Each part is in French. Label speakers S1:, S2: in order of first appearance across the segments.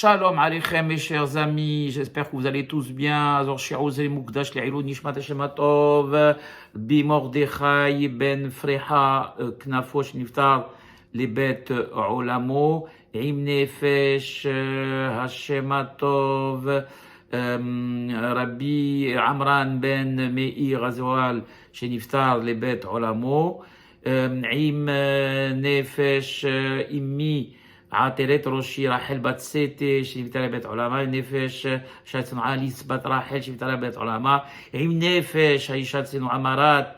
S1: Shalom Aleichem, mes chers amis, j'espère que vous allez tous bien. Azor Shi'ouz Mukdash Le'ilou Nishmat Hashem Hatov, Bi Mordechai Ben Freha Knafosh Niftar Lebet Olamo, Im Nefesh Hashem Hatov, Rabbi Amran Ben Meir Azoal Sheniftar Lebet Olamo, Im Nefesh Immi عاترت روشي راحل بات سيتي شريف تلا بيت علماء نفش شات عليس بات راحل شريف تلا بيت علماء عم نفش هاي شات عمارات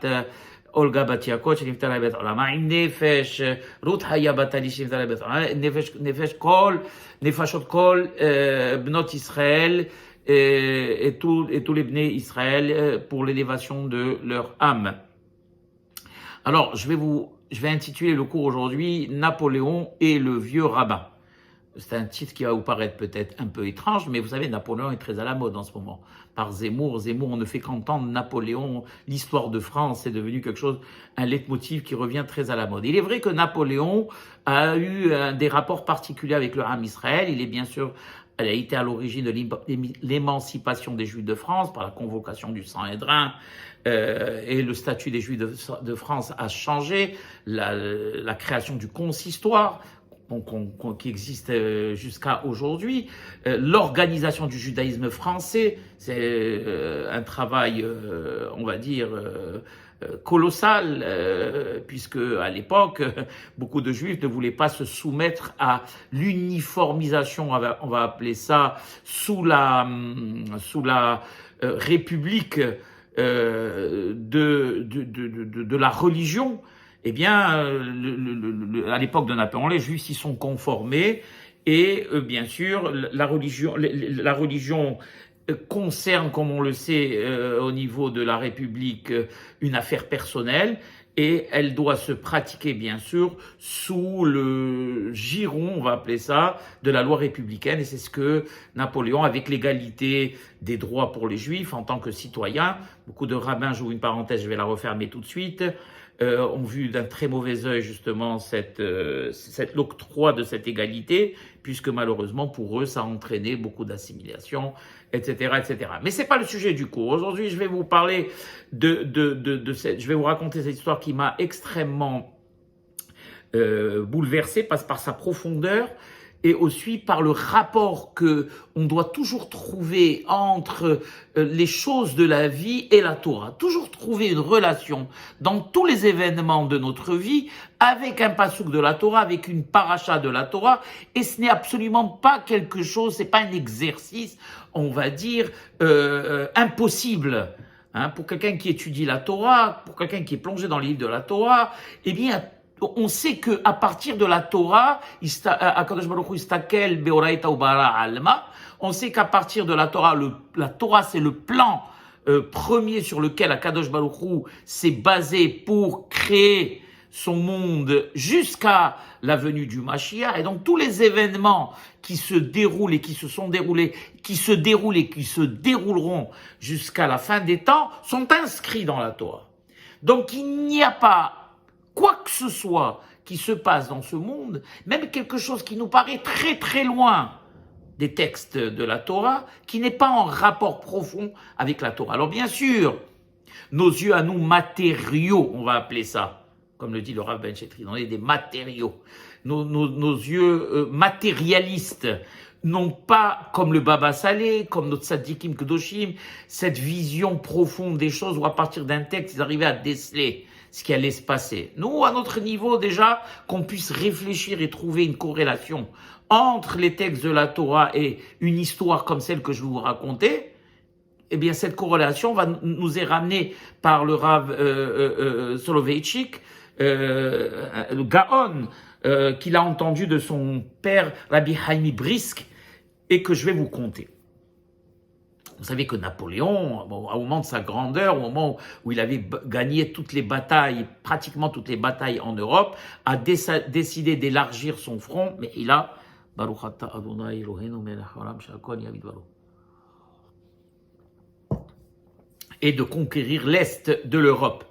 S1: أولغا بات ياكوت شريف تلا بيت علماء عم نفش روت حيا باتالي شريف تلا بيت علماء نفش كل نفشت كل بنات إسرائيل et tous les bnei Israël pour l'élévation de leur âme. Alors, je vais intituler le cours aujourd'hui Napoléon et le vieux rabbin. C'est un titre qui va vous paraître peut-être un peu étrange, mais vous savez, Napoléon est très à la mode en ce moment. Par Zemmour, on ne fait qu'entendre Napoléon, l'histoire de France est devenu quelque chose, un leitmotiv qui revient très à la mode. Il est vrai que Napoléon a eu des rapports particuliers avec le Ham Israël. Il est bien sûr, elle a été à l'origine de l'émancipation des Juifs de France par la convocation du Sanhédrin, et le statut des Juifs de France a changé, la création du consistoire qui existe jusqu'à aujourd'hui, l'organisation du judaïsme français, c'est un travail, on va dire, colossal, puisque à l'époque, beaucoup de Juifs ne voulaient pas se soumettre à l'uniformisation, on va appeler ça, sous la République de la religion. Eh bien, à l'époque de Napoléon, les Juifs s'y sont conformés et bien sûr, la religion concerne, comme on le sait, au niveau de la République, une affaire personnelle et elle doit se pratiquer, bien sûr, sous le giron, on va appeler ça, de la loi républicaine. Et c'est ce que Napoléon, avec l'égalité des droits pour les Juifs en tant que citoyens, beaucoup de rabbins, j'ouvre une parenthèse, je vais la refermer tout de suite, ont vu d'un très mauvais œil justement l'octroi de cette égalité, puisque malheureusement pour eux, ça a entraîné beaucoup d'assimilation, etc., etc. Mais c'est pas le sujet du cours. Aujourd'hui, je vais vous parler je vais vous raconter cette histoire qui m'a extrêmement bouleversé par sa profondeur et aussi par le rapport que on doit toujours trouver entre les choses de la vie et la Torah. Toujours trouver une relation dans tous les événements de notre vie avec un passouk de la Torah, avec une paracha de la Torah. Et ce n'est absolument pas quelque chose, c'est pas un exercice, on va dire, impossible. Hein, pour quelqu'un qui étudie la Torah, pour quelqu'un qui est plongé dans le livre de la Torah, eh bien, on sait que à partir de la Torah, on sait qu'à partir de la Torah c'est le plan premier sur lequel Akadosh Baruch Hu s'est basé pour créer son monde jusqu'à la venue du Mashiach. Et donc tous les événements qui se déroulent et qui se sont déroulés, qui se déroulent et qui se dérouleront jusqu'à la fin des temps sont inscrits dans la Torah. Donc il n'y a pas quoi que ce soit qui se passe dans ce monde, même quelque chose qui nous paraît très très loin des textes de la Torah, qui n'est pas en rapport profond avec la Torah. Alors bien sûr, nos yeux à nous matériaux, on va appeler ça, comme le dit le Rav Ben Chetri, on est des matériaux. Nos yeux matérialistes n'ont pas, comme le Baba Salé, comme notre Tzadikim Kedoshim, cette vision profonde des choses où à partir d'un texte, ils arrivaient à déceler ce qui allait se passer. Nous, à notre niveau déjà, qu'on puisse réfléchir et trouver une corrélation entre les textes de la Torah et une histoire comme celle que je vais vous raconter, eh bien cette corrélation nous est ramenée par le Rav Soloveitchik, le Gaon, qu'il a entendu de son père Rabbi Haïmi Brisk, et que je vais vous conter. Vous savez que Napoléon, au moment de sa grandeur, au moment où il avait gagné toutes les batailles, pratiquement toutes les batailles en Europe, a décidé d'élargir son front, mais il a et de conquérir l'Est de l'Europe.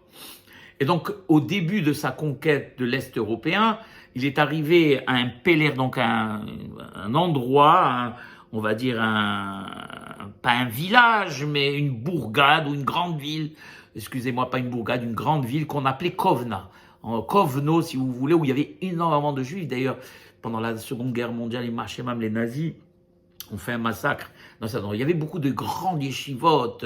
S1: Et donc, au début de sa conquête de l'Est européen, il est arrivé à un pèlerin, donc un endroit, on va dire pas un village, mais une bourgade ou une grande ville, excusez-moi, pas une bourgade, une grande ville qu'on appelait Kovna. Kovno, si vous voulez, où il y avait énormément de juifs. D'ailleurs, pendant la Seconde Guerre mondiale, les nazis ont fait un massacre. Il y avait beaucoup de grandes yeshivotes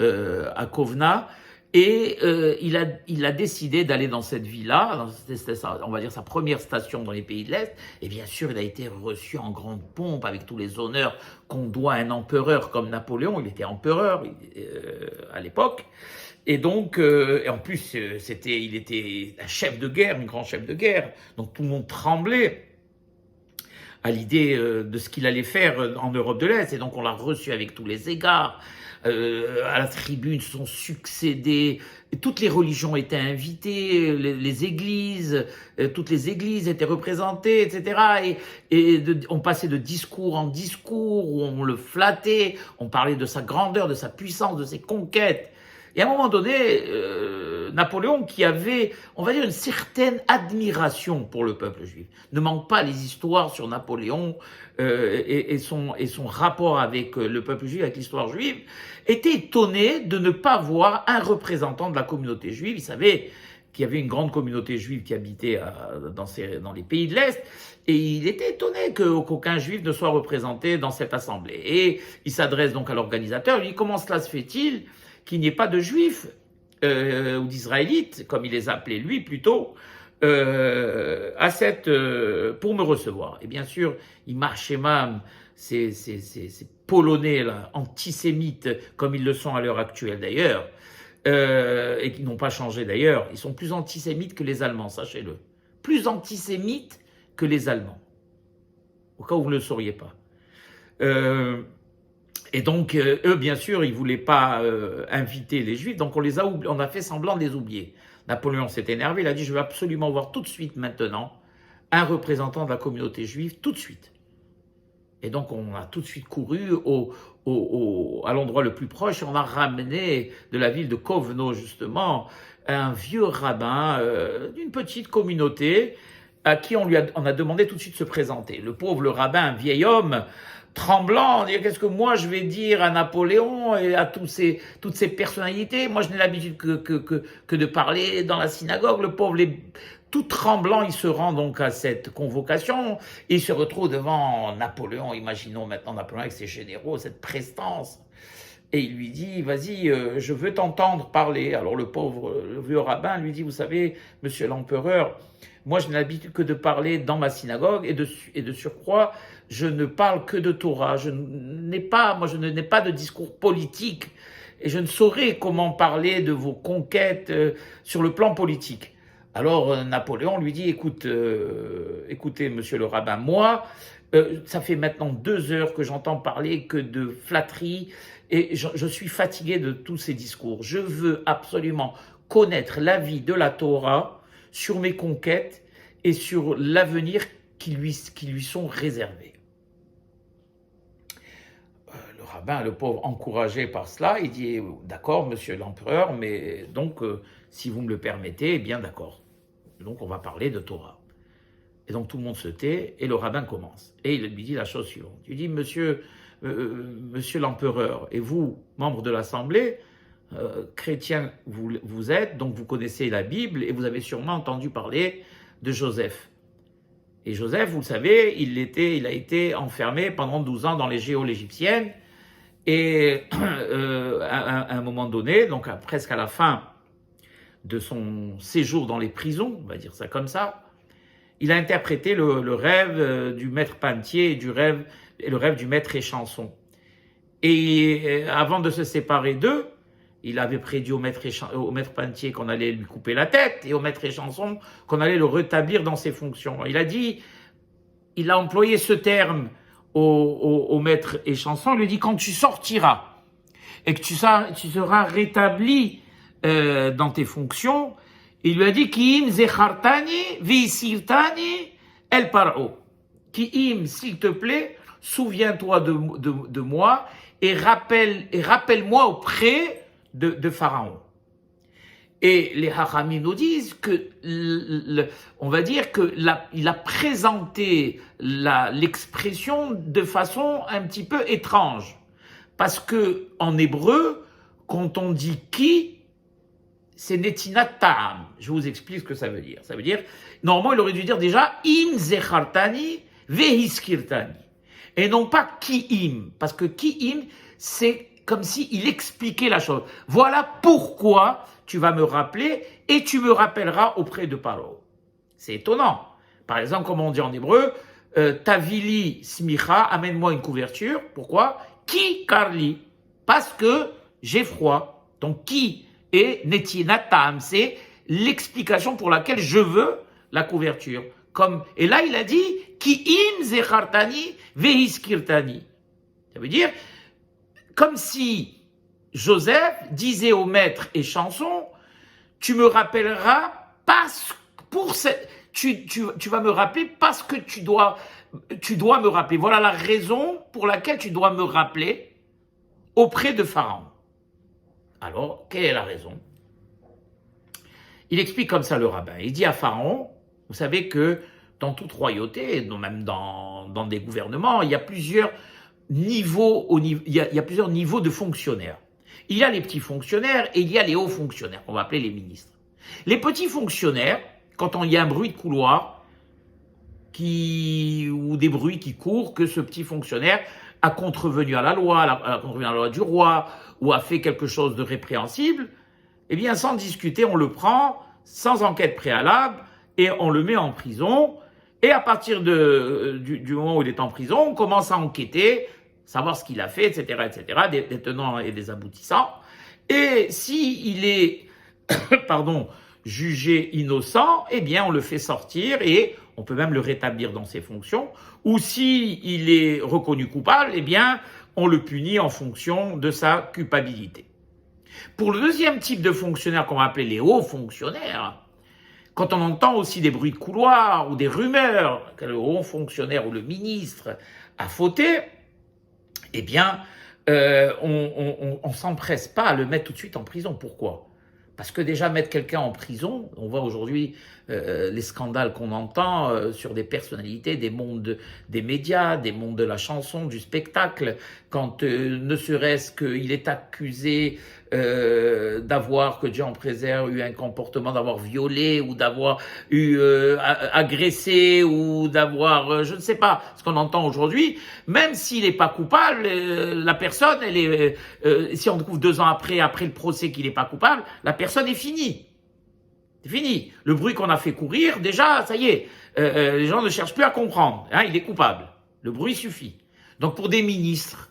S1: à Kovna. Et il a décidé d'aller dans cette ville-là, c'était on va dire sa première station dans les pays de l'Est, et bien sûr il a été reçu en grande pompe avec tous les honneurs qu'on doit à un empereur comme Napoléon. Il était empereur à l'époque, et donc et en plus il était un chef de guerre, un grand chef de guerre, donc tout le monde tremblait à l'idée de ce qu'il allait faire en Europe de l'Est, et donc on l'a reçu avec tous les égards. À la tribune sont succédés, toutes les religions étaient invitées, les églises, toutes les églises étaient représentées, etc. On passait de discours en discours, où on le flattait, on parlait de sa grandeur, de sa puissance, de ses conquêtes. Et à un moment donné, Napoléon, qui avait, on va dire, une certaine admiration pour le peuple juif, ne manque pas les histoires sur Napoléon et son rapport avec le peuple juif, avec l'histoire juive, était étonné de ne pas voir un représentant de la communauté juive. Il savait qu'il y avait une grande communauté juive qui habitait dans les pays de l'Est, et il était étonné qu'aucun juif ne soit représenté dans cette assemblée. Et il s'adresse donc à l'organisateur, il dit « Comment cela se fait-il qu'il n'y ait pas de juifs ou d'israélites, comme il les appelait lui plutôt, pour me recevoir ?» Et bien sûr, Imar ces Polonais là, antisémites, comme ils le sont à l'heure actuelle d'ailleurs, et qui n'ont pas changé d'ailleurs, ils sont plus antisémites que les Allemands, sachez-le. Plus antisémites que les Allemands, au cas où vous ne le sauriez pas. Et donc, eux, bien sûr, ils ne voulaient pas inviter les Juifs, donc on a fait semblant de les oublier. Napoléon s'est énervé, il a dit « Je veux absolument voir tout de suite maintenant un représentant de la communauté juive, tout de suite ». Et donc, on a tout de suite couru à l'endroit le plus proche, et on a ramené de la ville de Kovno, justement, un vieux rabbin d'une petite communauté à qui on a demandé tout de suite de se présenter. Le pauvre rabbin, un vieil homme, tremblant, dire qu'est-ce que moi je vais dire à Napoléon et à toutes ces personnalités. Moi je n'ai l'habitude que de parler dans la synagogue. Le pauvre, tout tremblant, il se rend donc à cette convocation et il se retrouve devant Napoléon. Imaginons maintenant Napoléon avec ses généraux, cette prestance. Et il lui dit, vas-y, je veux t'entendre parler. Alors le vieux rabbin lui dit, vous savez, monsieur l'empereur, moi je n'ai l'habitude que de parler dans ma synagogue et de surcroît, je ne parle que de Torah. Je n'ai pas de discours politique et je ne saurais comment parler de vos conquêtes sur le plan politique. Alors Napoléon lui dit, écoutez monsieur le rabbin, moi, ça fait maintenant 2 heures que j'entends parler que de flatterie et je suis fatigué de tous ces discours. Je veux absolument connaître l'avis de la Torah sur mes conquêtes et sur l'avenir qui lui sont réservés. Le rabbin, le pauvre, encouragé par cela, il dit « D'accord, monsieur l'empereur, mais donc, si vous me le permettez, eh bien d'accord. Donc, on va parler de Torah. » Et donc, tout le monde se tait et le rabbin commence. Et il lui dit la chose suivante. Il dit « Monsieur l'empereur, et vous, membre de l'Assemblée, chrétien vous êtes, donc vous connaissez la Bible et vous avez sûrement entendu parler de Joseph. Et Joseph, vous le savez, il a été enfermé pendant 12 ans dans les geôles égyptiennes. Et à un moment donné, donc presque à la fin de son séjour dans les prisons, on va dire ça comme ça, il a interprété le rêve du maître Pantier et le rêve du maître Échanson. Et avant de se séparer d'eux, il avait prédit au maître Pantier qu'on allait lui couper la tête et au maître Échanson qu'on allait le rétablir dans ses fonctions. Il a employé ce terme au maître Échanson, il lui dit quand tu sortiras et que tu seras rétabli dans tes fonctions, il lui a dit Ki'im zechartani visivtani el paro. Ki'im, s'il te plaît, souviens-toi de moi et rappelle-moi auprès de Pharaon. Et les Hachamim nous disent que, on va dire que il a présenté l'expression de façon un petit peu étrange. Parce que, en hébreu, quand on dit qui, c'est netinat ta'am. Je vous explique ce que ça veut dire. Ça veut dire, normalement, il aurait dû dire déjà, im zechartani vehiskirtani. Et non pas ki im. Parce que ki im, c'est comme s'il expliquait la chose. Voilà pourquoi tu vas me rappeler et tu me rappelleras auprès de Paro. C'est étonnant. Par exemple, comme on dit en hébreu, Tavili smicha, amène-moi une couverture. Pourquoi? Ki karli, parce que j'ai froid. Donc qui est netinat ta'am, c'est l'explication pour laquelle je veux la couverture. Et là, il a dit ki im zechartani vehiskirtani. Ça veut dire comme si Joseph disait au maître et chanson, tu me rappelleras tu vas me rappeler parce que tu dois me rappeler. Voilà la raison pour laquelle tu dois me rappeler auprès de Pharaon. Alors, quelle est la raison? Il explique comme ça le rabbin. Il dit à Pharaon, vous savez que dans toute royauté, même dans des gouvernements, il y a plusieurs niveaux, il y a plusieurs niveaux de fonctionnaires. Il y a les petits fonctionnaires et il y a les hauts fonctionnaires, qu'on va appeler les ministres. Les petits fonctionnaires, quand il y a un bruit de couloir ou des bruits qui courent, que ce petit fonctionnaire a contrevenu à la loi, a contrevenu à la loi du roi, ou a fait quelque chose de répréhensible, eh bien, sans discuter, on le prend, sans enquête préalable, et on le met en prison. Et à partir du moment où il est en prison, on commence à enquêter, savoir ce qu'il a fait, etc., des tenants et des aboutissants. Et s'il est, jugé innocent, eh bien, on le fait sortir et on peut même le rétablir dans ses fonctions. Ou s'il est reconnu coupable, eh bien, on le punit en fonction de sa culpabilité. Pour le deuxième type de fonctionnaires qu'on va appeler les hauts fonctionnaires, quand on entend aussi des bruits de couloir ou des rumeurs que le haut fonctionnaire ou le ministre a fauté, eh bien, on s'empresse pas à le mettre tout de suite en prison. Pourquoi? Parce que déjà mettre quelqu'un en prison, on voit aujourd'hui les scandales qu'on entend sur des personnalités, des mondes des médias, des mondes de la chanson, du spectacle, quand ne serait-ce qu'il est accusé d'avoir, que Dieu en préserve, eu un comportement d'avoir violé ou d'avoir eu agressé ou d'avoir, je ne sais pas, ce qu'on entend aujourd'hui, même s'il n'est pas coupable, la personne, elle est, si on découvre 2 ans après le procès qu'il n'est pas coupable, la personne est finie. C'est fini. Le bruit qu'on a fait courir, déjà, ça y est, les gens ne cherchent plus à comprendre. Hein, il est coupable. Le bruit suffit. Donc pour des ministres,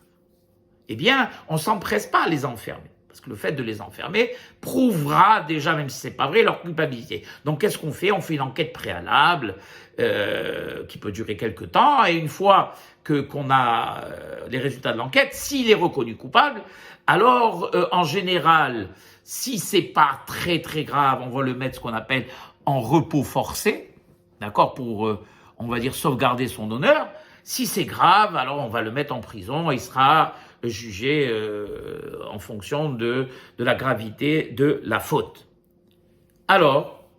S1: eh bien, on ne s'empresse pas à les enfermer. Parce que le fait de les enfermer prouvera déjà, même si ce n'est pas vrai, leur culpabilité. Donc qu'est-ce qu'on fait? On fait une enquête préalable qui peut durer quelques temps. Et une fois qu'on a les résultats de l'enquête, s'il est reconnu coupable, alors en général, si c'est pas très très grave, on va le mettre ce qu'on appelle en repos forcé, d'accord, pour, on va dire, sauvegarder son honneur. Si c'est grave, alors on va le mettre en prison et il sera jugé en fonction de la gravité de la faute. Alors,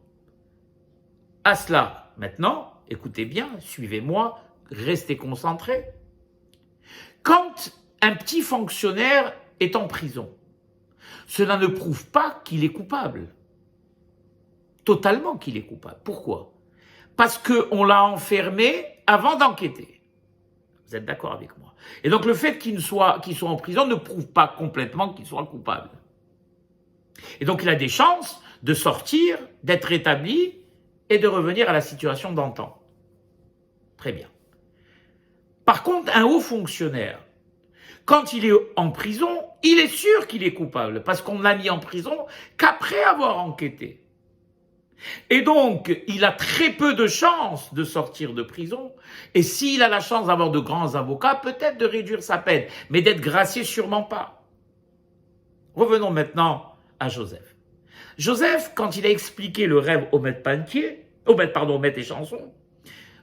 S1: à cela, maintenant, écoutez bien, suivez-moi, restez concentrés. Quand un petit fonctionnaire est en prison, cela ne prouve pas qu'il est coupable. Totalement qu'il est coupable. Pourquoi? Parce qu'on l'a enfermé avant d'enquêter. Vous êtes d'accord avec moi? Et donc le fait qu'il soit en prison ne prouve pas complètement qu'il soit coupable. Et donc il a des chances de sortir, d'être rétabli et de revenir à la situation d'antan. Très bien. Par contre, un haut fonctionnaire, quand il est en prison, il est sûr qu'il est coupable parce qu'on l'a mis en prison qu'après avoir enquêté. Et donc, il a très peu de chances de sortir de prison. Et s'il a la chance d'avoir de grands avocats, peut-être de réduire sa peine, mais d'être gracié, sûrement pas. Revenons maintenant à Joseph. Joseph, quand il a expliqué le rêve au maître Échanson,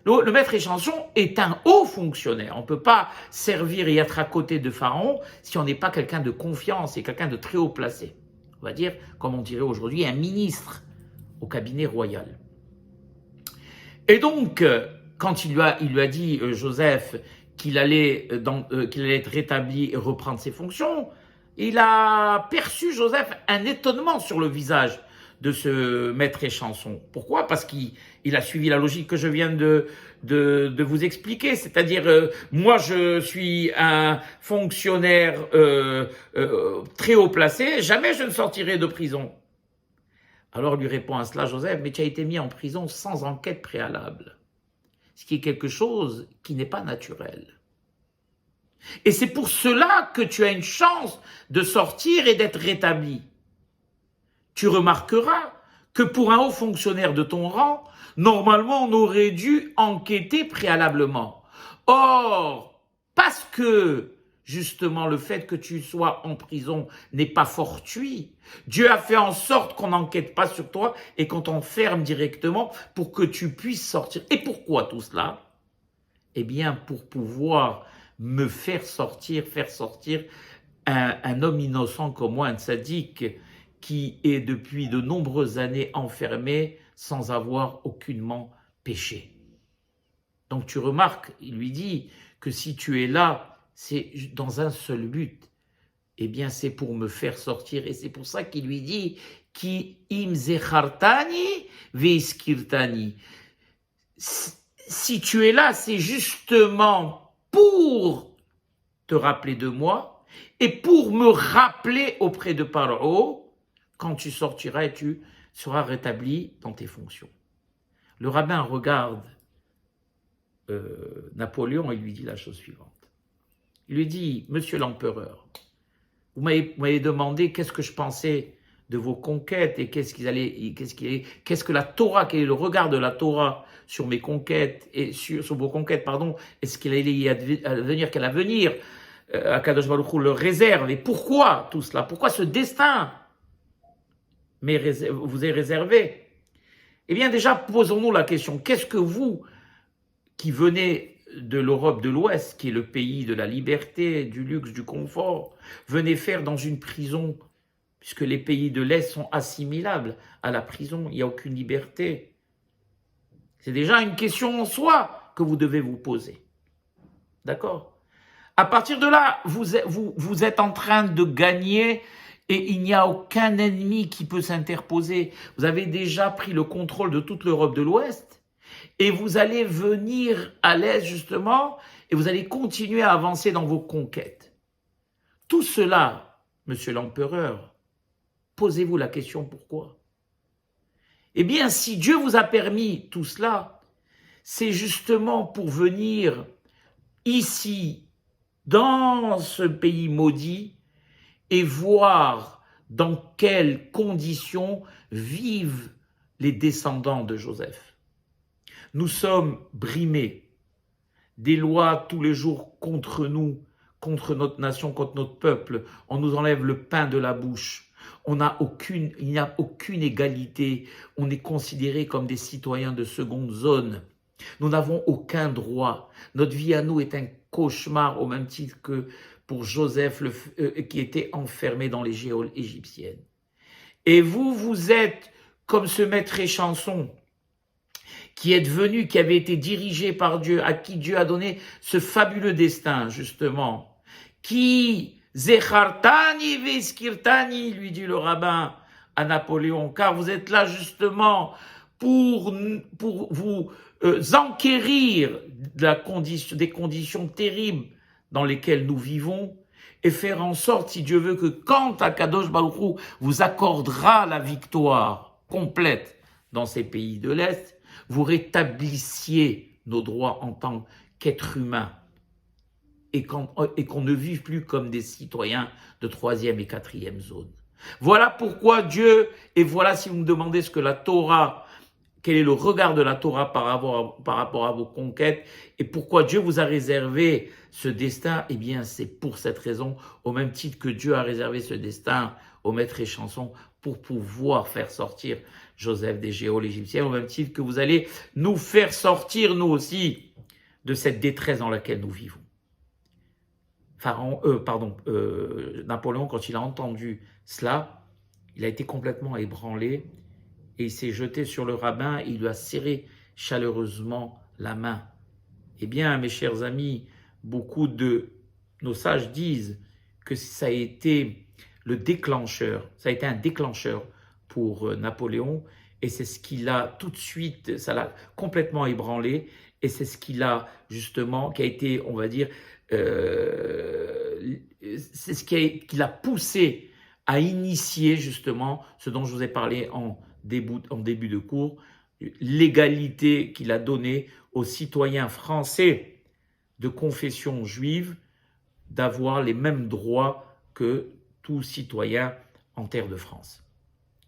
S1: le maître Échanson est un haut fonctionnaire. On ne peut pas servir et être à côté de Pharaon si on n'est pas quelqu'un de confiance et quelqu'un de très haut placé. va dire, comme on dirait aujourd'hui, un ministre au cabinet royal. Et donc, quand il lui a dit, Joseph, qu'il allait être rétabli et reprendre ses fonctions, il a perçu, Joseph, un étonnement sur le visage de ce maître échanson. Pourquoi? Parce qu'il a suivi la logique que je viens de vous expliquer. C'est-à-dire, moi, je suis un fonctionnaire très haut placé, jamais je ne sortirai de prison. Alors lui répond à cela Joseph, mais tu as été mis en prison sans enquête préalable, ce qui est quelque chose qui n'est pas naturel. Et c'est pour cela que tu as une chance de sortir et d'être rétabli. Tu remarqueras que pour un haut fonctionnaire de ton rang, normalement on aurait dû enquêter préalablement. Or, parce que justement le fait que tu sois en prison n'est pas fortuit, Dieu a fait en sorte qu'on n'enquête pas sur toi et qu'on t'enferme directement pour que tu puisses sortir. Et pourquoi tout cela? Eh bien, pour pouvoir me faire sortir un homme innocent comme moi, un tzaddik, qui est depuis de nombreuses années enfermé sans avoir aucunement péché. Donc tu remarques, il lui dit que si tu es là, c'est dans un seul but. Eh bien, c'est pour me faire sortir. Et c'est pour ça qu'il lui dit Ki im zechartani veiskirtani. Si tu es là, c'est justement pour te rappeler de moi et pour me rappeler auprès de Paro quand tu sortiras et tu seras rétabli dans tes fonctions. Le rabbin regarde Napoléon et lui dit la chose suivante. Il lui dit, Monsieur l'empereur, vous m'avez demandé qu'est-ce que je pensais de vos conquêtes et qu'est-ce que la Torah, quel est le regard de la Torah sur mes conquêtes et sur vos conquêtes, pardon, est-ce qu'elle allait advenir, quel avenir Akadosh Baruch Hu le réserve et pourquoi tout cela? Pourquoi ce destin vous est réservé? Eh bien déjà, posons-nous la question, qu'est-ce que vous, qui venez de l'Europe de l'Ouest, qui est le pays de la liberté, du luxe, du confort, venez faire dans une prison, puisque les pays de l'Est sont assimilables à la prison, il n'y a aucune liberté. C'est déjà une question en soi que vous devez vous poser. D'accord? À partir de là, vous êtes en train de gagner et il n'y a aucun ennemi qui peut s'interposer. Vous avez déjà pris le contrôle de toute l'Europe de l'Ouest et vous allez venir à l'Est justement et vous allez continuer à avancer dans vos conquêtes. Tout cela, monsieur l'empereur, posez-vous la question pourquoi? Eh bien, si Dieu vous a permis tout cela, c'est justement pour venir ici, dans ce pays maudit, et voir dans quelles conditions vivent les descendants de Joseph. Nous sommes brimés, des lois tous les jours contre nous, contre notre nation, contre notre peuple. On nous enlève le pain de la bouche. Il n'y a aucune égalité. On est considérés comme des citoyens de seconde zone. Nous n'avons aucun droit. Notre vie à nous est un cauchemar au même titre que pour Joseph qui était enfermé dans les geôles égyptiennes. Et vous êtes comme ce maître échanson qui est venu, qui avait été dirigé par Dieu, à qui Dieu a donné ce fabuleux destin, justement. Qui, Zechartani veiskirtani, lui dit le rabbin à Napoléon, car vous êtes là justement pour vous enquérir des conditions terribles dans lesquelles nous vivons et faire en sorte, si Dieu veut, que quand Akadosh Baruch Hu vous accordera la victoire complète dans ces pays de l'Est, vous rétablissiez nos droits en tant qu'êtres humains et qu'on ne vive plus comme des citoyens de 3e et 4e zone. Voilà pourquoi Dieu, et voilà si vous me demandez ce que la Torah, quel est le regard de la Torah par rapport à vos conquêtes et pourquoi Dieu vous a réservé ce destin, eh bien c'est pour cette raison, au même titre que Dieu a réservé ce destin au maître échanson pour pouvoir faire sortir Joseph des geôles égyptiennes, au même titre que vous allez nous faire sortir, nous aussi, de cette détresse dans laquelle nous vivons. Napoléon, quand il a entendu cela, il a été complètement ébranlé et il s'est jeté sur le rabbin et il lui a serré chaleureusement la main. Eh bien, mes chers amis, beaucoup de nos sages disent que ça a été le déclencheur, ça a été un déclencheur pour Napoléon, et c'est ce qui l'a tout de suite, ça l'a complètement ébranlé, et c'est ce qui l'a justement, qui a été, on va dire, c'est ce qui l'a poussé à initier justement ce dont je vous ai parlé en début de cours, l'égalité qu'il a donnée aux citoyens français de confession juive d'avoir les mêmes droits que tout citoyen en terre de France.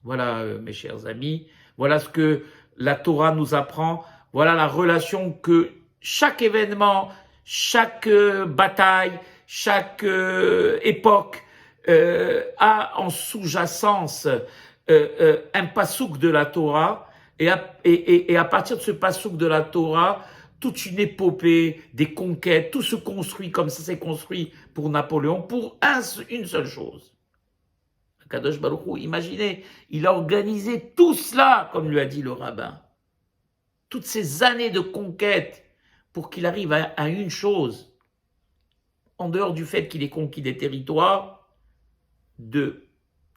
S1: Voilà, mes chers amis, voilà ce que la Torah nous apprend, voilà la relation que chaque événement, chaque bataille, chaque époque a en sous-jacence un passouk de la Torah, et à partir de ce passouk de la Torah, toute une épopée, des conquêtes, tout se construit comme ça s'est construit pour Napoléon, pour une seule chose. Kadosh Baruch Hu, imaginez, il a organisé tout cela, comme lui a dit le rabbin. Toutes ces années de conquête pour qu'il arrive à une chose, en dehors du fait qu'il ait conquis des territoires, de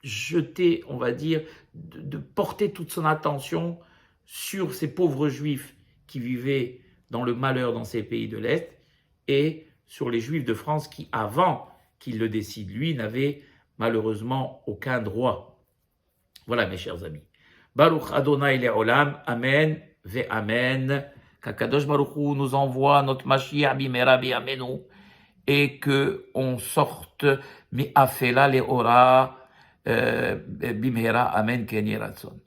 S1: jeter, on va dire, de porter toute son attention sur ces pauvres juifs qui vivaient dans le malheur dans ces pays de l'Est et sur les juifs de France qui, avant qu'il le décide, lui, n'avaient malheureusement aucun droit. Voilà, mes chers amis. Baruch Adonai Le'olam, Amen ve Amen. Qu'Akadosh Baruch Hu nous envoie notre Mashiach bimera bi'amenu et que on sorte mi afela le'ora bimera Amen ken yeratzon.